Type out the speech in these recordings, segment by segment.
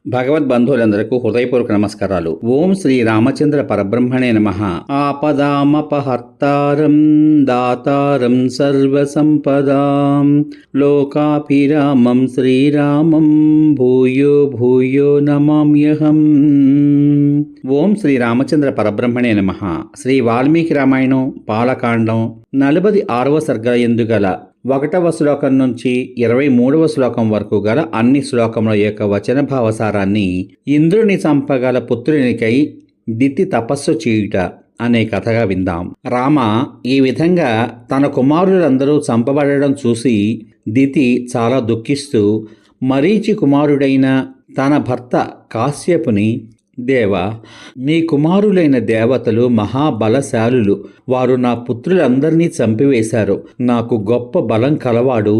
భగవద్బంధువులందరికీ హృదయపూర్వక నమస్కారాలు. ఓం శ్రీ రామచంద్ర పరబ్రహ్మణే నమః. ఆపదామపహర్తారం దాతారం సర్వసంపదాం లోకాభిరామం శ్రీరామం భూయో భూయో నమామ్యహం. ఓం శ్రీ రామచంద్ర పరబ్రహ్మణే నమః. శ్రీ వాల్మీకి రామాయణం బాలకాండం 46వ సర్గ ఎందుగల 1వ శ్లోకం నుంచి 23వ శ్లోకం వరకు గల అన్ని శ్లోకముల యొక్క వచన భావసారాన్ని ఇంద్రుని చంపగల పుత్రునికై దితి తపస్సు చేయుట అనే కథగా విందాం. రామ ఈ విధంగా తన కుమారులందరూ చంపబడడం చూసి దితి చాలా దుఃఖిస్తూ మరీచి కుమారుడైన తన భర్త కాశ్యపుని, దేవా, నీ కుమారులైన దేవతలు మహాబలశాలులు. వారు నా పుత్రులందరినీ చంపివేశారు. నాకు గొప్ప బలం కలవాడు,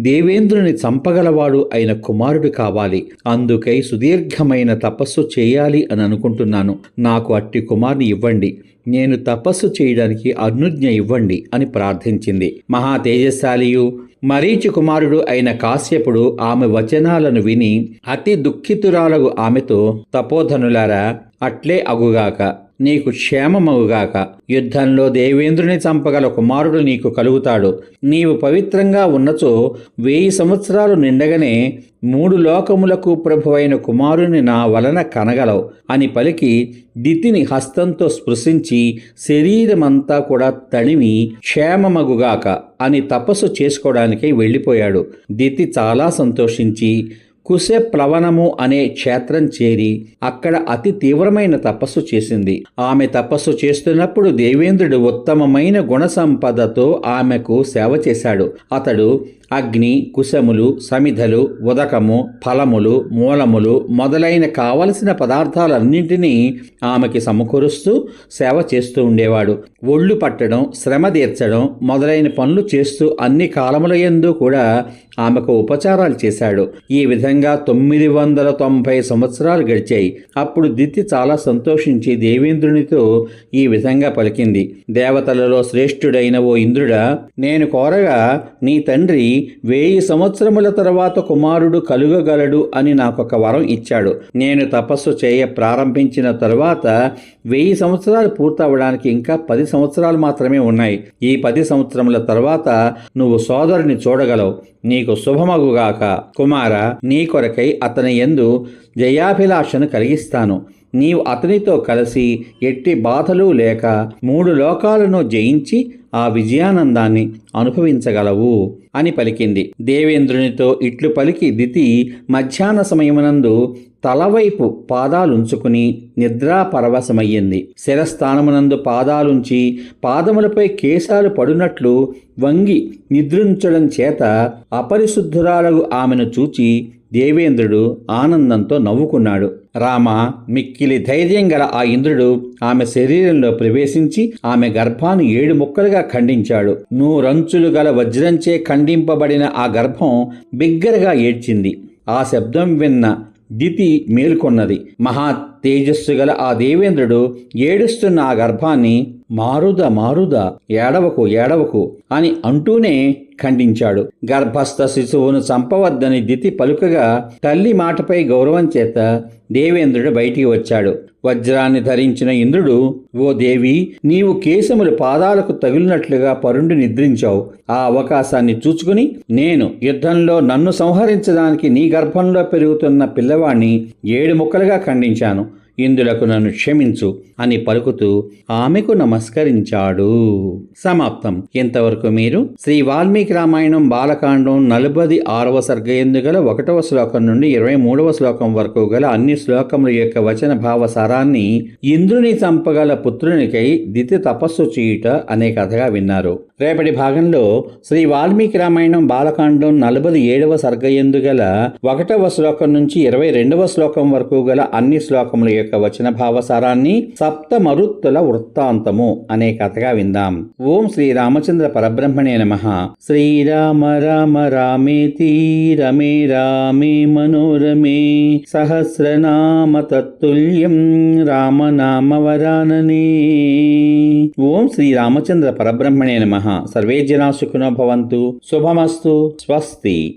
దేవేంద్రుని చంపగలవాడు అయిన కుమారుడు కావాలి. అందుకై సుదీర్ఘమైన తపస్సు చేయాలి అని అనుకుంటున్నాను. నాకు అట్టి కుమారుని ఇవ్వండి. నేను తపస్సు చేయడానికి అనుజ్ఞ ఇవ్వండి అని ప్రార్థించింది. మహా తేజశాలియు మరీచి కుమారుడు అయిన కాశ్యపుడు ఆమె వచనాలను విని అతి దుఃఖితురాలగు ఆమెతో, తపోధనులారా, అట్లే అగుగాక, నీకు క్షేమమగుగాక. యుద్ధంలో దేవేంద్రుని చంపగల కుమారుడు నీకు కలుగుతాడు. నీవు పవిత్రంగా ఉన్నచో 1000 సంవత్సరాలు నిండగనే 3 లోకములకు ప్రభువైన కుమారుని నా వలన కనగలవు అని పలికి దితిని హస్తంతో స్పృశించి శరీరమంతా కూడా తడిమి క్షేమమగుగాక అని తపస్సు చేసుకోవడానికై వెళ్ళిపోయాడు. దితి చాలా సంతోషించి కుశప్లవనము అనే క్షేత్రం చేరి అక్కడ అతి తీవ్రమైన తపస్సు చేసింది. ఆమె తపస్సు చేస్తున్నప్పుడు దేవేంద్రుడు ఉత్తమమైన గుణసంపదతో ఆమెకు సేవ చేశాడు. అతడు అగ్ని, కుశములు, సమిధలు, ఉదకము, ఫలములు, మూలములు మొదలైన కావలసిన పదార్థాలన్నింటినీ ఆమెకి సమకూరుస్తూ సేవ చేస్తూ ఉండేవాడు. ఒళ్ళు పట్టడం, శ్రమ తీర్చడం మొదలైన పనులు చేస్తూ అన్ని కాలములయందు కూడా ఆమెకు ఉపచారాలు చేశాడు. ఈ విధంగా 990 సంవత్సరాలు గడిచాయి. అప్పుడు దితి చాలా సంతోషించి దేవేంద్రునితో ఈ విధంగా పలికింది. దేవతలలో శ్రేష్ఠుడైన ఓ ఇంద్రుడా, నేను కోరగా నీ తండ్రి 1000 సంవత్సరముల తర్వాత కుమారుడు కలుగగలడు అని నాకొక వరం ఇచ్చాడు. నేను తపస్సు చేయ ప్రారంభించిన తరువాత 1000 సంవత్సరాలు పూర్తవడానికి ఇంకా 10 సంవత్సరాలు మాత్రమే ఉన్నాయి. ఈ 10 సంవత్సరముల తర్వాత నువ్వు సోదరుని చూడగలవు. నీకు శుభమగుగాక. కుమార, నీ కొరకై అతని యందు జయాభిలాషను కలిగిస్తాను. నీవు అతనితో కలిసి ఎట్టి బాధలు లేక 3 లోకాలను జయించి ఆ విజయానందాన్ని అనుభవించగలవు అని పలికింది. దేవేంద్రునితో ఇట్లు పలికి దితి మధ్యాహ్న సమయమునందు తలవైపు పాదాలుంచుకుని నిద్రాపరవశమయ్యింది. శిరస్థానమునందు పాదాలుంచి పాదములపై కేశాలు పడునట్లు వంగి నిద్రించడం చేత అపరిశుద్ధురాలకు ఆమెను చూచి దేవేంద్రుడు ఆనందంతో నవ్వుకున్నాడు. రామ, మిక్కిలి ధైర్యం గల ఆ ఇంద్రుడు ఆమె శరీరంలో ప్రవేశించి ఆమె గర్భాన్ని 7 ముక్కలుగా ఖండించాడు. 100 అంచులు గల వజ్రంచే ఖండింపబడిన ఆ గర్భం బిగ్గరగా ఏడ్చింది. ఆ శబ్దం విన్న దితి మేల్కొన్నది. మహా తేజస్సు గల ఆ దేవేంద్రుడు ఏడుస్తున్న ఆ గర్భాన్ని మారుద మారుద, ఏడవకు ఏడవకు అని అంటూనే ఖండించాడు. గర్భస్థ శిశువును చంపవద్దని దితి పలుకగా తల్లి మాటపై గౌరవం చేత దేవేంద్రుడు బయటికి వచ్చాడు. వజ్రాన్ని ధరించిన ఇంద్రుడు, ఓ దేవి, నీవు కేశములు పాదాలకు తగిలినట్లుగా పరుండి నిద్రించావు. ఆ అవకాశాన్ని చూచుకుని నేను యుద్ధంలో నన్ను సంహరించడానికి నీ గర్భంలో పెరుగుతున్న పిల్లవాణ్ణి 7 ముక్కలుగా ఖండించాను. ఇందులకు నన్ను క్షమించు అని పలుకుతూ ఆమెకు నమస్కరించాడు. సమాప్తం. ఇంతవరకు మీరు శ్రీ వాల్మీకి రామాయణం బాలకాండం 46వ సర్గ ఎందుగల 1వ శ్లోకం నుండి 23వ శ్లోకం వరకు గల అన్ని శ్లోకముల యొక్క వచన భావసారాన్ని ఇంద్రుని చంపగల పుత్రునికై దితి తపస్సు చేయుట అనే కథగా విన్నారు. రేపటి భాగంలో శ్రీ వాల్మీకి రామాయణం బాలకాండం 47వ సర్గ ఎందుగల 1వ శ్లోకం నుంచి 22వ శ్లోకం వరకు గల అన్ని శ్లోకముల యొక్క వచన భావసారాన్ని సప్తమరుత్తుల వృత్తాంతము అనే కథగా విందాం. ఓం శ్రీ రామచంద్ర పరబ్రహ్మణే నమః. శ్రీరామ రామ రామేతి రమే రామే మనోరమే సహస్రనామ తత్తుల్యం రామనామ వరాననే. ఓం శ్రీ రామచంద్ర పరబ్రహ్మణే నమః. సర్వే జనా సుఖినో భవంతు. శుభమస్తు. స్వస్తి.